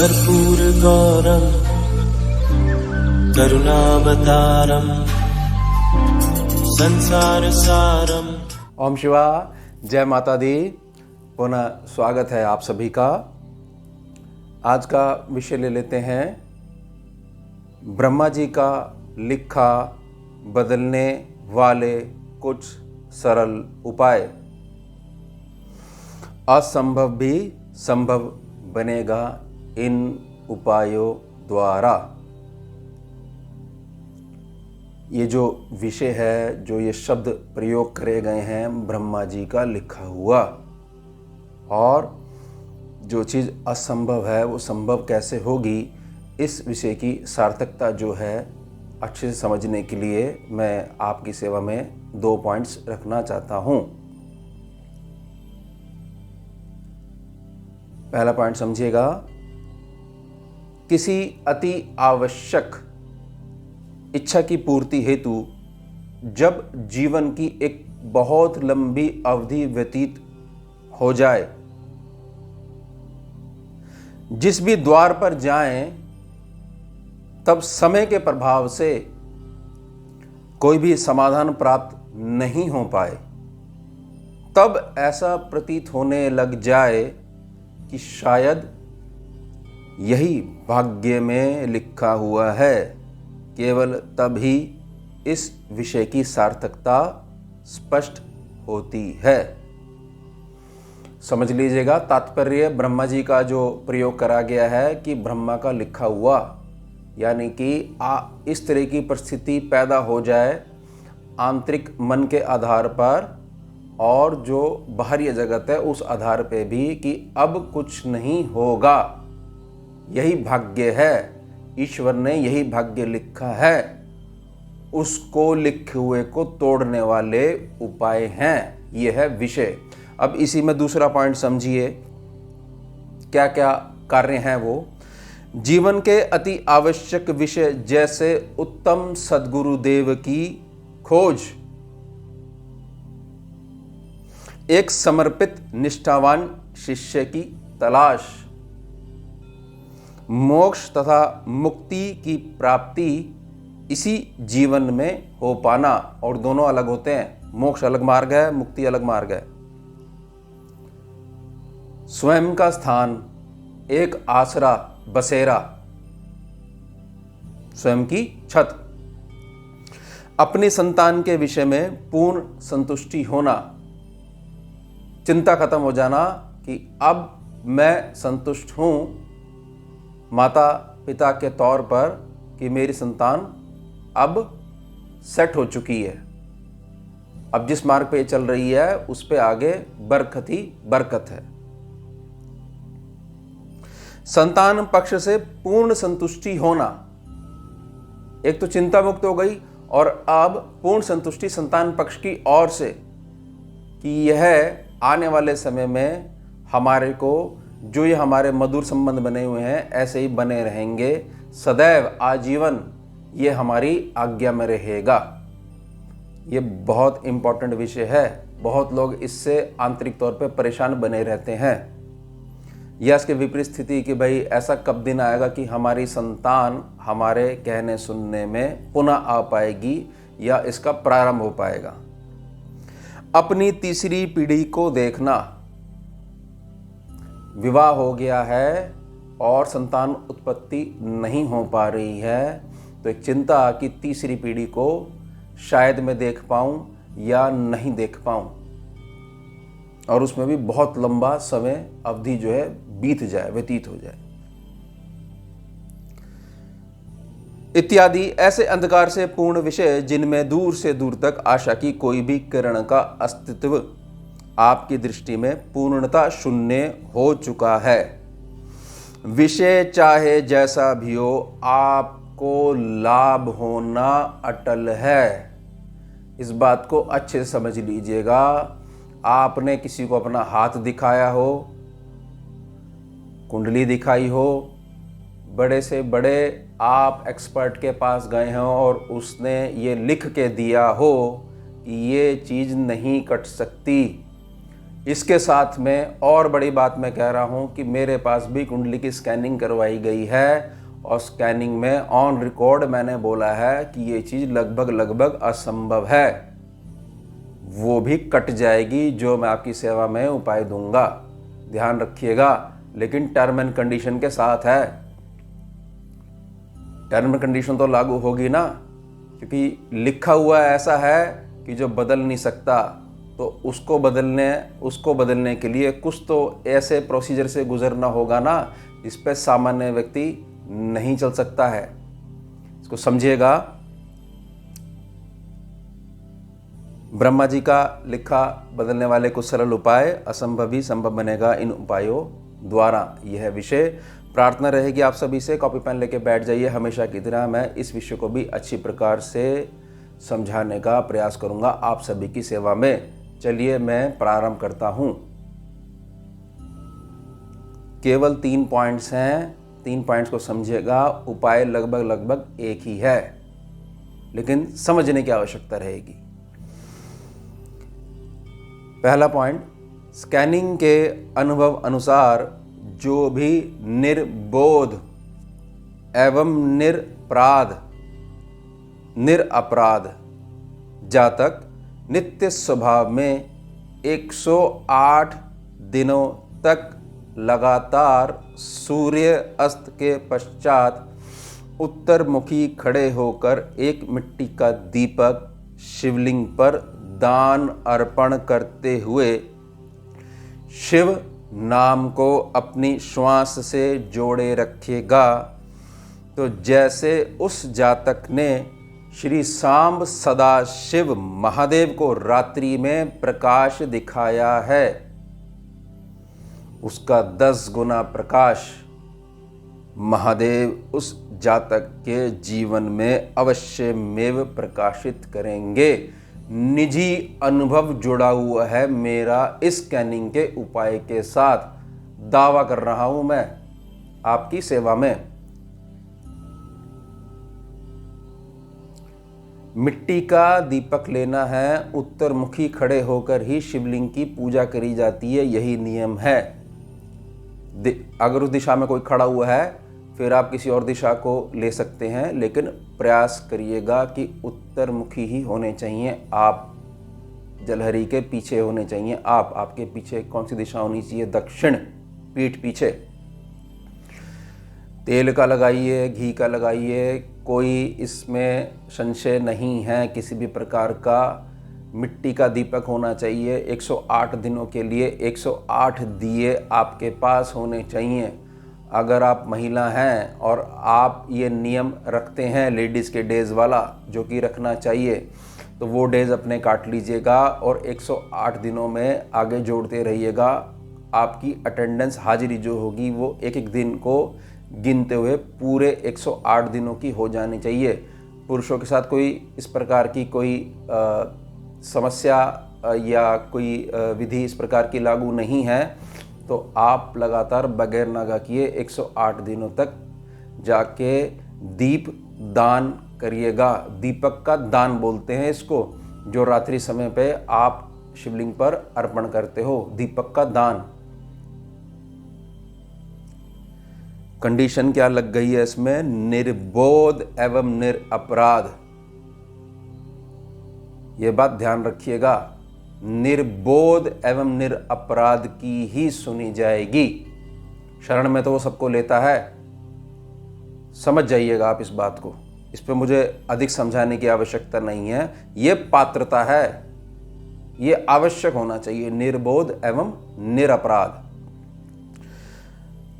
कर्पूरगौरं करुणावतारं संसारसारं। ओम शिवा, जय माता दी। पुनः स्वागत है आप सभी का। आज का विषय ले लेते हैं ब्रह्मा जी का लिखा बदलने वाले कुछ सरल उपाय। असंभव भी संभव बनेगा इन उपायों द्वारा। ये जो विषय है, जो ये शब्द प्रयोग करे गए हैं, ब्रह्मा जी का लिखा हुआ, और जो चीज़ असंभव है वो संभव कैसे होगी, इस विषय की सार्थकता जो है अच्छे से समझने के लिए मैं आपकी सेवा में 2 पॉइंट्स रखना चाहता हूँ। पहला पॉइंट समझिएगा, किसी अति आवश्यक इच्छा की पूर्ति हेतु जब जीवन की एक बहुत लंबी अवधि व्यतीत हो जाए, जिस भी द्वार पर जाएं, तब समय के प्रभाव से कोई भी समाधान प्राप्त नहीं हो पाए, तब ऐसा प्रतीत होने लग जाए कि शायद यही भाग्य में लिखा हुआ है। केवल तभी इस विषय की सार्थकता स्पष्ट होती है। समझ लीजिएगा, तात्पर्य ब्रह्मा जी का जो प्रयोग करा गया है कि ब्रह्मा का लिखा हुआ, यानी कि इस तरह की परिस्थिति पैदा हो जाए आंतरिक मन के आधार पर और जो बाहरी जगत है उस आधार पे भी, कि अब कुछ नहीं होगा, यही भाग्य है, ईश्वर ने यही भाग्य लिखा है, उसको लिखे हुए को तोड़ने वाले उपाय हैं। यह है विषय। अब इसी में दूसरा पॉइंट समझिए, क्या क्या कार्य हैं वो। जीवन के अति आवश्यक विषय जैसे उत्तम सद्गुरुदेव की खोज, एक समर्पित निष्ठावान शिष्य की तलाश, मोक्ष तथा मुक्ति की प्राप्ति इसी जीवन में हो पाना। और दोनों अलग होते हैं, मोक्ष अलग मार्ग है, मुक्ति अलग मार्ग है। स्वयं का स्थान, एक आसरा, बसेरा, स्वयं की छत, अपनी संतान के विषय में पूर्ण संतुष्टि होना, चिंता खत्म हो जाना कि अब मैं संतुष्ट हूं माता पिता के तौर पर कि मेरी संतान अब सेट हो चुकी है, अब जिस मार्ग पे चल रही है उस पे आगे बरकत ही बरकत है। संतान पक्ष से पूर्ण संतुष्टि होना, एक तो चिंता मुक्त हो गई और अब पूर्ण संतुष्टि संतान पक्ष की ओर से कि यह आने वाले समय में हमारे को जो ये हमारे मधुर संबंध बने हुए हैं ऐसे ही बने रहेंगे सदैव, आजीवन ये हमारी आज्ञा में रहेगा। ये बहुत इंपॉर्टेंट विषय है। बहुत लोग इससे आंतरिक तौर पे परेशान बने रहते हैं, या इसके विपरीत स्थिति कि भाई ऐसा कब दिन आएगा कि हमारी संतान हमारे कहने सुनने में पुनः आ पाएगी या इसका प्रारंभ हो पाएगा। अपनी तीसरी पीढ़ी को देखना, विवाह हो गया है और संतान उत्पत्ति नहीं हो पा रही है, तो एक चिंता कि तीसरी पीढ़ी को शायद मैं देख पाऊं या नहीं देख पाऊं, और उसमें भी बहुत लंबा समय अवधि जो है बीत जाए, व्यतीत हो जाए, इत्यादि ऐसे अंधकार से पूर्ण विषय जिनमें दूर से दूर तक आशा की कोई भी किरण का अस्तित्व आपकी दृष्टि में पूर्णता शून्य हो चुका है। विषय चाहे जैसा भी हो, आपको लाभ होना अटल है। इस बात को अच्छे से समझ लीजिएगा। आपने किसी को अपना हाथ दिखाया हो, कुंडली दिखाई हो, बड़े से बड़े आप एक्सपर्ट के पास गए हो और उसने ये लिख के दिया हो कि ये चीज़ नहीं कट सकती, इसके साथ में और बड़ी बात मैं कह रहा हूं कि मेरे पास भी कुंडली की स्कैनिंग करवाई गई है और स्कैनिंग में ऑन रिकॉर्ड मैंने बोला है कि ये चीज़ लगभग असंभव है, वो भी कट जाएगी जो मैं आपकी सेवा में उपाय दूंगा। ध्यान रखिएगा, लेकिन टर्म एंड कंडीशन के साथ है। टर्म एंड कंडीशन तो लागू होगी ना, क्योंकि लिखा हुआ ऐसा है कि जो बदल नहीं सकता, तो उसको बदलने के लिए कुछ तो ऐसे प्रोसीजर से गुजरना होगा ना, जिस पे सामान्य व्यक्ति नहीं चल सकता है। इसको समझिएगा। ब्रह्मा जी का लिखा बदलने वाले कुछ सरल उपाय, असंभव भी संभव बनेगा इन उपायों द्वारा। यह विषय प्रार्थना रहेगी आप सभी से, कॉपी पेन लेके बैठ जाइए। हमेशा की तरह मैं इस विषय को भी अच्छी प्रकार से समझाने का प्रयास करूंगा आप सभी की सेवा में। चलिए मैं प्रारंभ करता हूं। केवल 3 पॉइंट्स हैं, 3 पॉइंट्स को समझिएगा। उपाय लगभग एक ही है, लेकिन समझने की आवश्यकता रहेगी। पहला पॉइंट, स्कैनिंग के अनुभव अनुसार जो भी निर्बोध एवं निरपराध जातक नित्य स्वभाव में 108 दिनों तक लगातार सूर्य अस्त के पश्चात उत्तरमुखी खड़े होकर एक मिट्टी का दीपक शिवलिंग पर दान अर्पण करते हुए शिव नाम को अपनी श्वास से जोड़े रखेगा, तो जैसे उस जातक ने श्री सांब सदा शिव महादेव को रात्रि में प्रकाश दिखाया है, उसका 10 गुना प्रकाश महादेव उस जातक के जीवन में अवश्यमेव प्रकाशित करेंगे। निजी अनुभव जुड़ा हुआ है मेरा इस स्कैनिंग के उपाय के साथ, दावा कर रहा हूं मैं आपकी सेवा में। मिट्टी का दीपक लेना है, उत्तरमुखी खड़े होकर ही शिवलिंग की पूजा करी जाती है, यही नियम है। अगर उस दिशा में कोई खड़ा हुआ है फिर आप किसी और दिशा को ले सकते हैं, लेकिन प्रयास करिएगा कि उत्तरमुखी ही होने चाहिए। आप जलहरी के पीछे होने चाहिए। आपके पीछे कौन सी दिशा होनी चाहिए? दक्षिण, पीठ पीछे। तेल का लगाइए, घी का लगाइए, कोई इसमें संशय नहीं है किसी भी प्रकार का। मिट्टी का दीपक होना चाहिए। 108 दिनों के लिए 108 दिए आपके पास होने चाहिए। अगर आप महिला हैं और आप ये नियम रखते हैं लेडीज़ के डेज़ वाला, जो कि रखना चाहिए, तो वो डेज़ अपने काट लीजिएगा और 108 दिनों में आगे जोड़ते रहिएगा। आपकी अटेंडेंस, हाजिरी जो होगी वो एक एक दिन को गिनते हुए पूरे 108 दिनों की हो जानी चाहिए। पुरुषों के साथ कोई इस प्रकार की कोई समस्या या कोई विधि इस प्रकार की लागू नहीं है, तो आप लगातार बगैर नागा किए 108 दिनों तक जाके दीप दान करिएगा। दीपक का दान बोलते हैं इसको, जो रात्रि समय पे आप शिवलिंग पर अर्पण करते हो, दीपक का दान। कंडीशन क्या लग गई है इसमें? निर्बोध एवं निरपराध। ये बात ध्यान रखिएगा, निर्बोध एवं निरपराध की ही सुनी जाएगी। शरण में तो वो सबको लेता है, समझ जाइएगा आप इस बात को। इस पे मुझे अधिक समझाने की आवश्यकता नहीं है। ये पात्रता है, ये आवश्यक होना चाहिए, निर्बोध एवं निरपराध।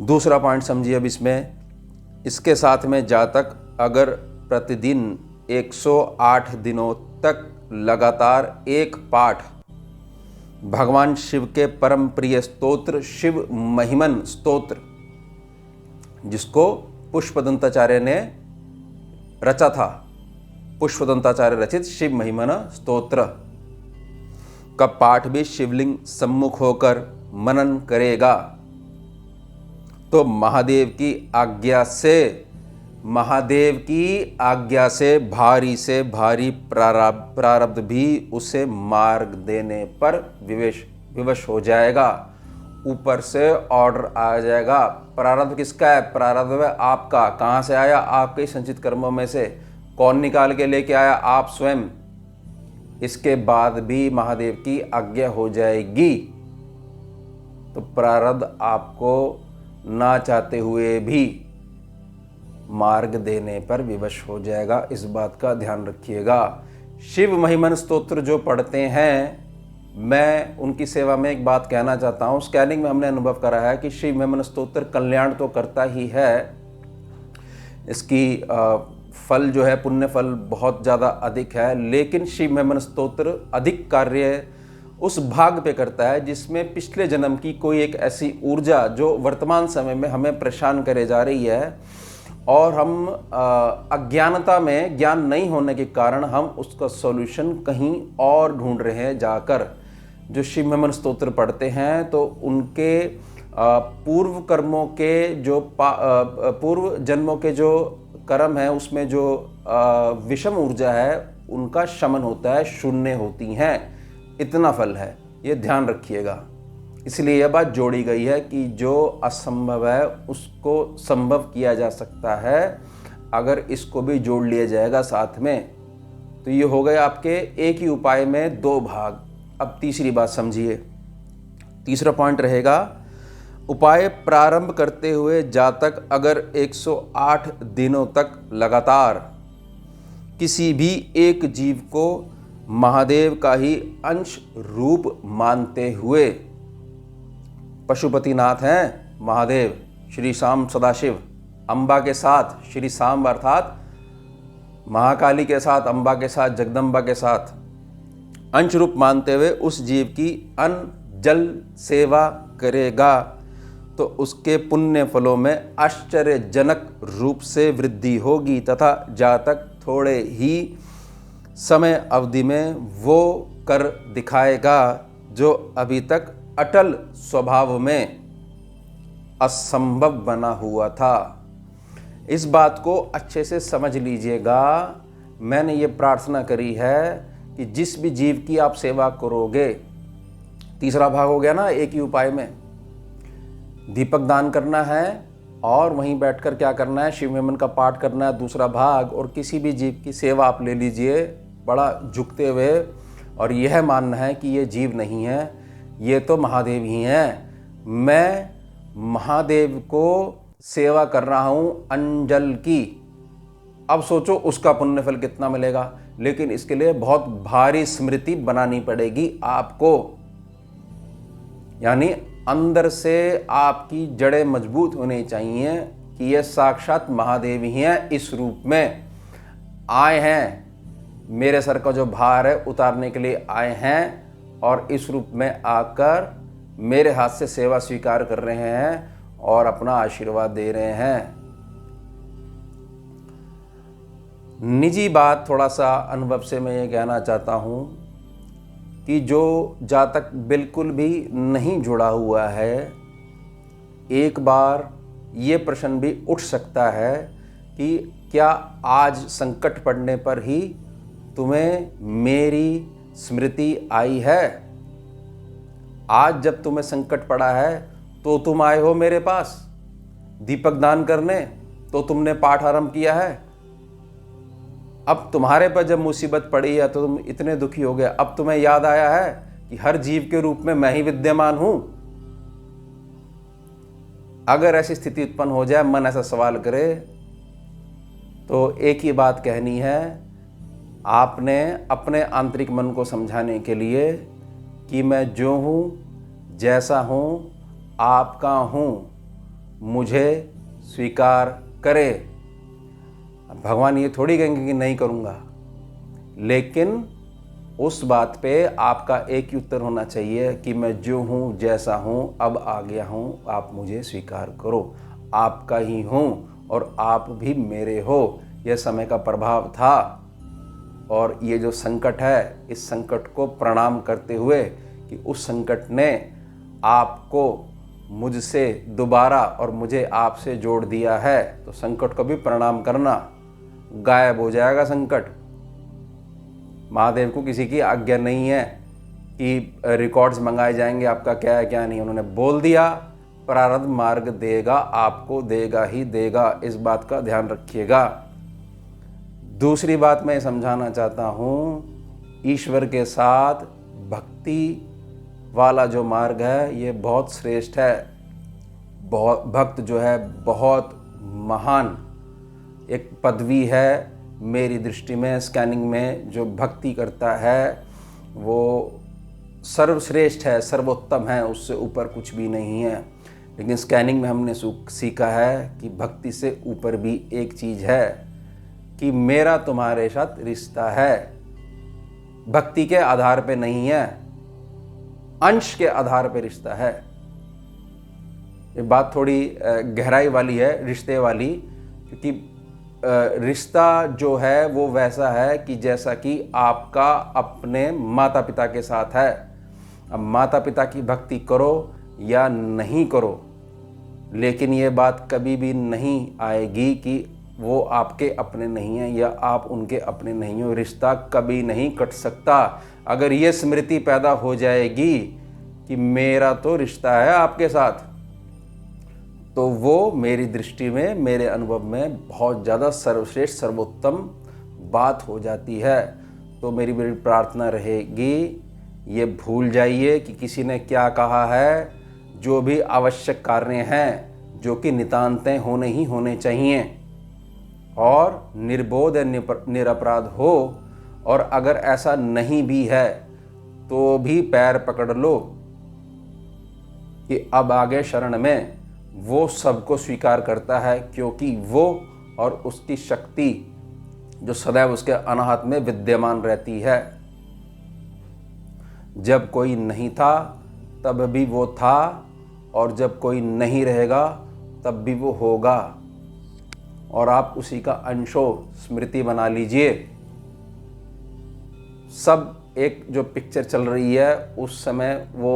दूसरा पॉइंट समझिए अब इसमें। इसके साथ में जातक अगर प्रतिदिन 108 दिनों तक लगातार एक पाठ भगवान शिव के परम प्रिय स्तोत्र शिव महिमन स्तोत्र, जिसको पुष्पदंताचार्य ने रचा था, पुष्पदंताचार्य रचित शिव महिमन स्तोत्र का पाठ भी शिवलिंग सम्मुख होकर मनन करेगा, तो महादेव की आज्ञा से भारी से भारी प्रारब्ध भी उसे मार्ग देने पर विवश विवश हो जाएगा। ऊपर से ऑर्डर आ जाएगा। प्रारब्ध किसका है? प्रारब्ध है आपका। कहाँ से आया? आपके संचित कर्मों में से। कौन निकाल के लेके आया? आप स्वयं। इसके बाद भी महादेव की आज्ञा हो जाएगी तो प्रारब्ध आपको ना चाहते हुए भी मार्ग देने पर विवश हो जाएगा। इस बात का ध्यान रखिएगा। शिव महिमन स्तोत्र जो पढ़ते हैं, मैं उनकी सेवा में एक बात कहना चाहता हूँ। स्कैनिंग में हमने अनुभव करा है कि शिव महिमन स्तोत्र कल्याण तो करता ही है, इसकी फल जो है, पुण्य फल बहुत ज़्यादा अधिक है, लेकिन शिव महिमन स्तोत्र अधिक कार्य उस भाग पे करता है जिसमें पिछले जन्म की कोई एक ऐसी ऊर्जा जो वर्तमान समय में हमें परेशान करे जा रही है और हम अज्ञानता में, ज्ञान नहीं होने के कारण हम उसका सॉल्यूशन कहीं और ढूंढ रहे हैं जाकर। जो शिव महिमन स्तोत्र पढ़ते हैं तो उनके पूर्व कर्मों के जो पूर्व जन्मों के जो कर्म है उसमें जो विषम ऊर्जा है उनका शमन होता है, शून्य होती हैं। इतना फल है, ये ध्यान रखिएगा। इसलिए यह बात जोड़ी गई है कि जो असंभव है उसको संभव किया जा सकता है अगर इसको भी जोड़ लिया जाएगा साथ में। तो ये हो गए आपके एक ही उपाय में दो भाग। अब तीसरी बात समझिए। तीसरा पॉइंट रहेगा, उपाय प्रारंभ करते हुए जातक अगर 108 दिनों तक लगातार किसी भी एक जीव को महादेव का ही अंश रूप मानते हुए, पशुपतिनाथ हैं महादेव, श्री शाम सदाशिव, अम्बा के साथ श्री शाम अर्थात महाकाली के साथ, अम्बा के साथ, जगदम्बा के साथ अंश रूप मानते हुए उस जीव की अन्न जल सेवा करेगा तो उसके पुण्य फलों में आश्चर्यजनक रूप से वृद्धि होगी तथा जातक थोड़े ही समय अवधि में वो कर दिखाएगा जो अभी तक अटल स्वभाव में असंभव बना हुआ था। इस बात को अच्छे से समझ लीजिएगा। मैंने ये प्रार्थना करी है कि जिस भी जीव की आप सेवा करोगे, तीसरा भाग हो गया ना एक ही उपाय में, दीपक दान करना है और वहीं बैठकर क्या करना है, शिव महिमन का पाठ करना है दूसरा भाग, और किसी भी जीव की सेवा आप ले लीजिए बड़ा झुकते हुए और यह मानना है कि ये जीव नहीं है, ये तो महादेव ही हैं। मैं महादेव को सेवा कर रहा हूँ अंजल की। अब सोचो उसका पुण्यफल कितना मिलेगा, लेकिन इसके लिए बहुत भारी स्मृति बनानी पड़ेगी आपको। यानी अंदर से आपकी जड़ें मजबूत होनी चाहिए कि ये साक्षात महादेव ही हैं, इस रूप में आए हैं, मेरे सर का जो भार है उतारने के लिए आए हैं और इस रूप में आकर मेरे हाथ से सेवा स्वीकार कर रहे हैं और अपना आशीर्वाद दे रहे हैं। निजी बात थोड़ा सा अनुभव से मैं ये कहना चाहता हूँ कि जो जातक बिल्कुल भी नहीं जुड़ा हुआ है, एक बार ये प्रश्न भी उठ सकता है कि क्या आज संकट पड़ने पर ही तुम्हें मेरी स्मृति आई है? आज जब तुम्हें संकट पड़ा है तो तुम आए हो मेरे पास दीपक दान करने, तो तुमने पाठ आरंभ किया है। अब तुम्हारे पर जब मुसीबत पड़ी है तो तुम इतने दुखी हो गए, अब तुम्हें याद आया है कि हर जीव के रूप में मैं ही विद्यमान हूं। अगर ऐसी स्थिति उत्पन्न हो जाए, मन ऐसा सवाल करे, तो एक ही बात कहनी है, आपने अपने आंतरिक मन को समझाने के लिए कि मैं जो हूँ, जैसा हूँ, आपका हूँ, मुझे स्वीकार करे। भगवान ये थोड़ी कहेंगे कि नहीं करूँगा, लेकिन उस बात पे आपका एक ही उत्तर होना चाहिए कि मैं जो हूँ, जैसा हूँ, अब आ गया हूँ, आप मुझे स्वीकार करो। आपका ही हूँ और आप भी मेरे हो। यह समय का प्रभाव था और ये जो संकट है, इस संकट को प्रणाम करते हुए कि उस संकट ने आपको मुझसे दोबारा और मुझे आपसे जोड़ दिया है, तो संकट को भी प्रणाम करना। गायब हो जाएगा संकट। महादेव को किसी की आज्ञा नहीं है कि रिकॉर्ड्स मंगाए जाएंगे, आपका क्या है क्या नहीं। उन्होंने बोल दिया, प्रारब्ध मार्ग देगा, आपको देगा ही देगा, इस बात का ध्यान रखिएगा। दूसरी बात मैं समझाना चाहता हूँ, ईश्वर के साथ भक्ति वाला जो मार्ग है ये बहुत श्रेष्ठ है। बहुत भक्त जो है बहुत महान एक पदवी है मेरी दृष्टि में। स्कैनिंग में जो भक्ति करता है वो सर्वश्रेष्ठ है, सर्वोत्तम है, उससे ऊपर कुछ भी नहीं है। लेकिन स्कैनिंग में हमने सीखा है कि भक्ति से ऊपर भी एक चीज़ है कि मेरा तुम्हारे साथ रिश्ता है। भक्ति के आधार पे नहीं है, अंश के आधार पे रिश्ता है। ये बात थोड़ी गहराई वाली है, रिश्ते वाली, क्योंकि रिश्ता जो है वो वैसा है कि जैसा कि आपका अपने माता पिता के साथ है। अब माता पिता की भक्ति करो या नहीं करो, लेकिन ये बात कभी भी नहीं आएगी कि वो आपके अपने नहीं हैं या आप उनके अपने नहीं हो। रिश्ता कभी नहीं कट सकता। अगर ये स्मृति पैदा हो जाएगी कि मेरा तो रिश्ता है आपके साथ, तो वो मेरी दृष्टि में, मेरे अनुभव में बहुत ज़्यादा सर्वश्रेष्ठ सर्वोत्तम बात हो जाती है। तो मेरी बड़ी प्रार्थना रहेगी, ये भूल जाइए कि किसी ने क्या कहा है। जो भी आवश्यक कार्य हैं जो कि नितांतें होने ही होने चाहिए और निर्बोध या निरपराध हो, और अगर ऐसा नहीं भी है तो भी पैर पकड़ लो कि अब आगे शरण में वो सबको स्वीकार करता है, क्योंकि वो और उसकी शक्ति जो सदैव उसके अनाहत में विद्यमान रहती है। जब कोई नहीं था तब भी वो था, और जब कोई नहीं रहेगा तब भी वो होगा, और आप उसी का अंशो। स्मृति बना लीजिए। सब एक जो पिक्चर चल रही है उस समय वो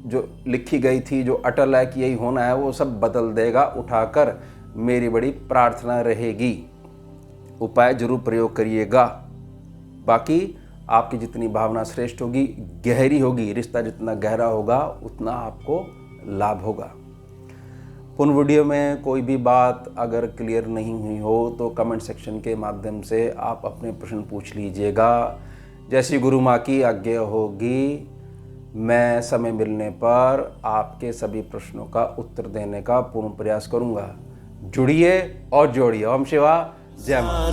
जो लिखी गई थी, जो अटल है कि यही होना है, वो सब बदल देगा उठाकर। मेरी बड़ी प्रार्थना रहेगी, उपाय जरूर प्रयोग करिएगा। बाकी आपकी जितनी भावना श्रेष्ठ होगी, गहरी होगी, रिश्ता जितना गहरा होगा उतना आपको लाभ होगा। पुनः वीडियो में कोई भी बात अगर क्लियर नहीं हुई हो तो कमेंट सेक्शन के माध्यम से आप अपने प्रश्न पूछ लीजिएगा। जैसी गुरु माँ की आज्ञा होगी, मैं समय मिलने पर आपके सभी प्रश्नों का उत्तर देने का पूर्ण प्रयास करूंगा। जुड़िए और जोड़िए। ओम शिवा, जय मां।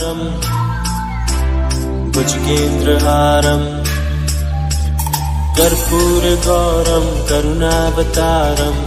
भुजगेन्द्रहारं कर्पूरगौरं करुणावतारं